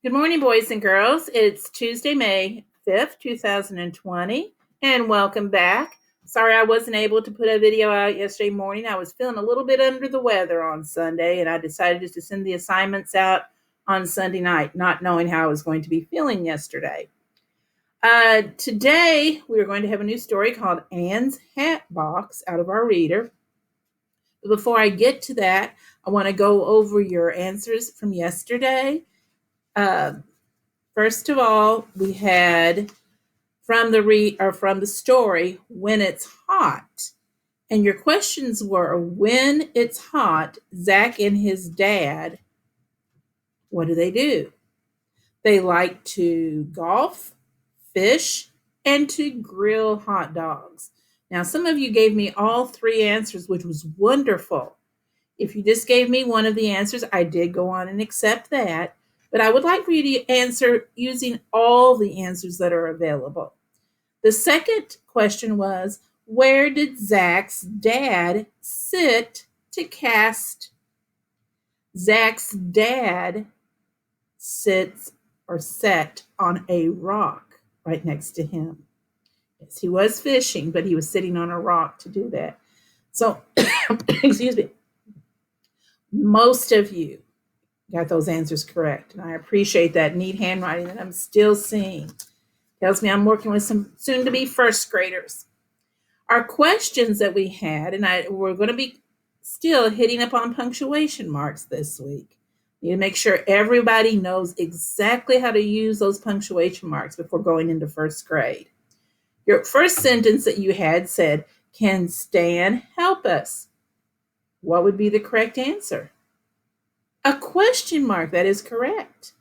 Good morning, boys and girls. It's Tuesday, May 5th, 2020, and welcome back. Sorry I wasn't able to put a video out yesterday morning. I was feeling a little bit under the weather on Sunday, and I decided just to send the assignments out on Sunday night, not knowing how I was going to be feeling yesterday. Today, we are going to have a new story called Anne's Hat Box out of our reader. But before I get to that, I want to go over your answers from yesterday. First of all, we had from the story When It's Hot. And your questions were when it's hot, Zach and his dad, what do? They like to golf, fish, and to grill hot dogs. Now, some of you gave me all three answers, which was wonderful. If you just gave me one of the answers, I did go on and accept that. But I would like for you to answer using all the answers that are available. The second question was, where did Zach's dad sit to cast? Zach's dad sits or sat on a rock right next to him. Yes, he was fishing, but he was sitting on a rock to do that. So, excuse me, most of you got those answers correct, and I appreciate that neat handwriting that I'm still seeing. Tells me I'm working with some soon-to-be first graders. Our questions that we had, and we're going to be still hitting up on punctuation marks this week. You need to make sure everybody knows exactly how to use those punctuation marks before going into first grade. Your first sentence that you had said, "Can Stan help us?" What would be the correct answer? A question mark. That is correct.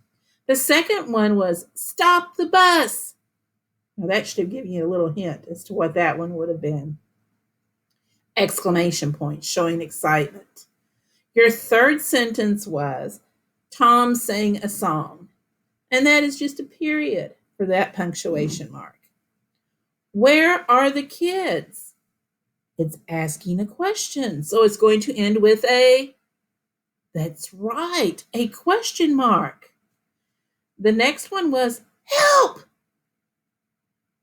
The second one was, "Stop the bus." Now that should have given you a little hint as to what that one would have been. Exclamation point, showing excitement. Your third sentence was, "Tom sang a song." And that is just a period for that punctuation mark. Where are the kids? It's asking a question. So it's going to end with that's right, a question mark. The next one was, "Help!"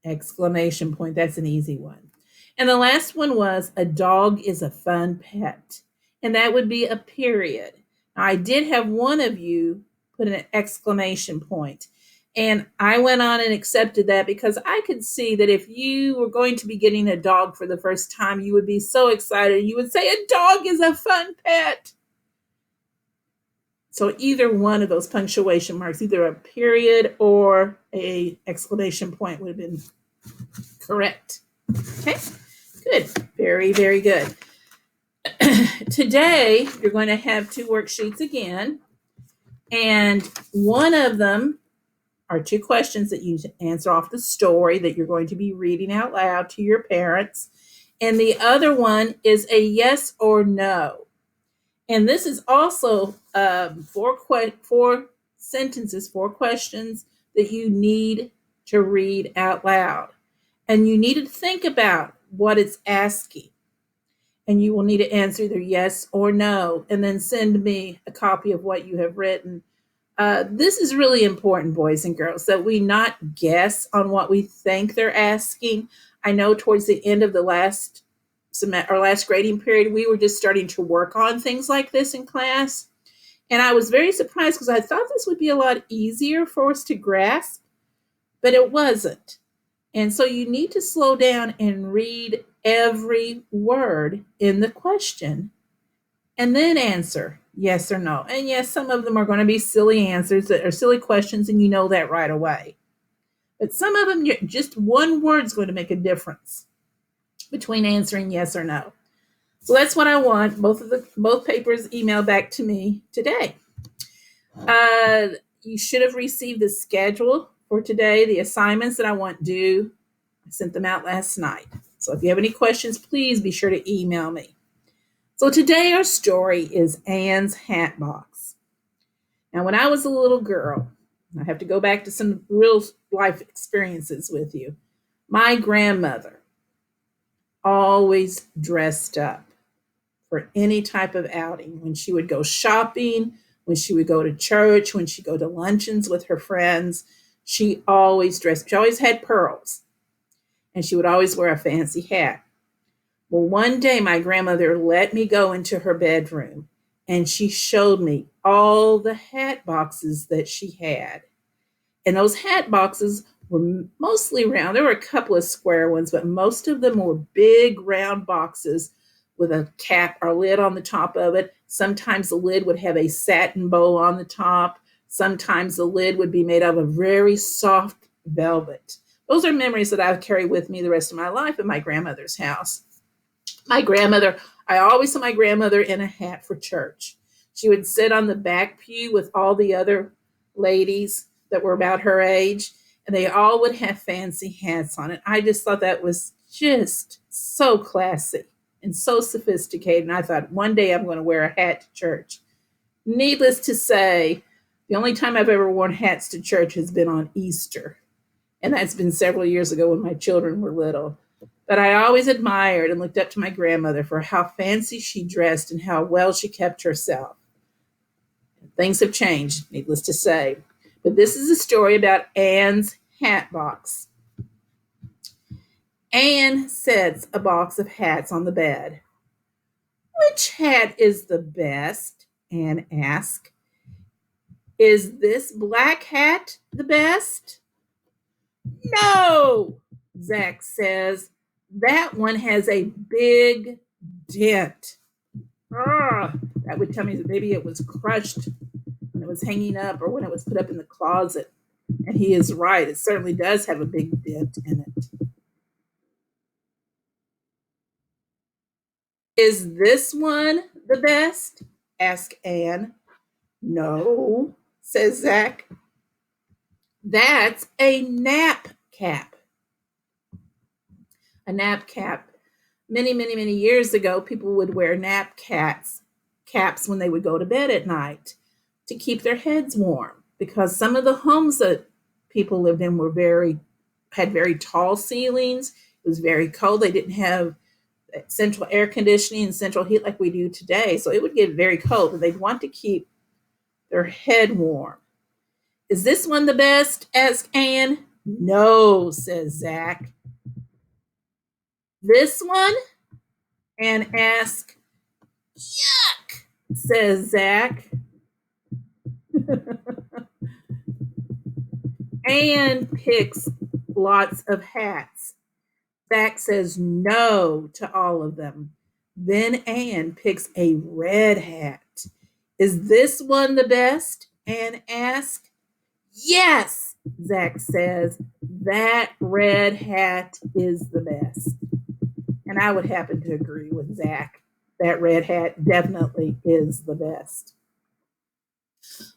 Exclamation point. That's an easy one. And the last one was, "A dog is a fun pet." And that would be a period. Now, I did have one of you put an exclamation point. And I went on and accepted that because I could see that if you were going to be getting a dog for the first time, you would be so excited. You would say, "A dog is a fun pet." So either one of those punctuation marks, either a period or a exclamation point would have been correct. Okay, good. Very, very good. Today, you're going to have two worksheets again. And one of them are two questions that you answer off the story that you're going to be reading out loud to your parents. And the other one is a yes or no. And this is also four sentences, four questions that you need to read out loud. And you need to think about what it's asking. And you will need to answer either yes or no, and then send me a copy of what you have written. This is really important, boys and girls, that we not guess on what we think they're asking. I know towards the end of the last grading period, we were just starting to work on things like this in class. And I was very surprised because I thought this would be a lot easier for us to grasp, but it wasn't. And so you need to slow down and read every word in the question and then answer yes or no. And yes, some of them are going to be silly answers that are silly questions, and you know that right away. But some of them, just one word is going to make a difference between answering yes or no. So that's what I want. Both papers emailed back to me today. You should have received the schedule for today, the assignments that I want due. I sent them out last night. So if you have any questions, please be sure to email me. So today our story is Anne's Hat Box. Now, when I was a little girl, I have to go back to some real life experiences with you. My grandmother always dressed up for any type of outing. When she would go shopping, When she would go to church, when she'd go to luncheons with her friends, she always dressed, she always had pearls, and she would always wear a fancy hat. Well, one day my grandmother let me go into her bedroom and she showed me all the hat boxes that she had. And those hat boxes were mostly round. There were a couple of square ones, but most of them were big round boxes with a cap or lid on the top of it. Sometimes the lid would have a satin bow on the top. Sometimes the lid would be made out of very soft velvet. Those are memories that I've carried with me the rest of my life at my grandmother's house. I always saw my grandmother in a hat for church. She would sit on the back pew with all the other ladies that were about her age, and they all would have fancy hats on it. I just thought that was just so classy and so sophisticated. And I thought one day I'm going to wear a hat to church. Needless to say, the only time I've ever worn hats to church has been on Easter. And that's been several years ago when my children were little. But I always admired and looked up to my grandmother for how fancy she dressed and how well she kept herself. Things have changed, needless to say. But this is a story about Anne's hat box. Anne sets a box of hats on the bed. Which hat is the best? Anne asked. Is this black hat the best? No, Zach says. That one has a big dent. That would tell me that maybe it was crushed when it was hanging up or when it was put up in the closet. And he is right. It certainly does have a big dent in it. Is this one the best? Asked Anne. No, says Zach. That's a nap cap. A nap cap. Many years ago, people would wear caps when they would go to bed at night to keep their heads warm, because some of the homes that people lived in had very tall ceilings. It was very cold. They didn't have central air conditioning and central heat like we do today, so it would get very cold, and they'd want to keep their head warm. Is this one the best? Asked Anne. No, says Zach. This one? Anne asked. Yuck, says Zach. Anne picks lots of hats. Zach says no to all of them. Then Anne picks a red hat. Is this one the best? Anne asked. Yes, Zach says. That red hat is the best. And I would happen to agree with Zach. That red hat definitely is the best.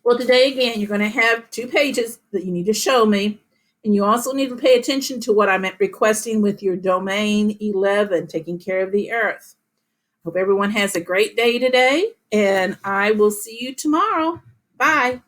Well, today again, you're going to have 2 pages that you need to show me. And you also need to pay attention to what I'm requesting with your domain 11, taking care of the earth. Hope everyone has a great day today, and I will see you tomorrow. Bye.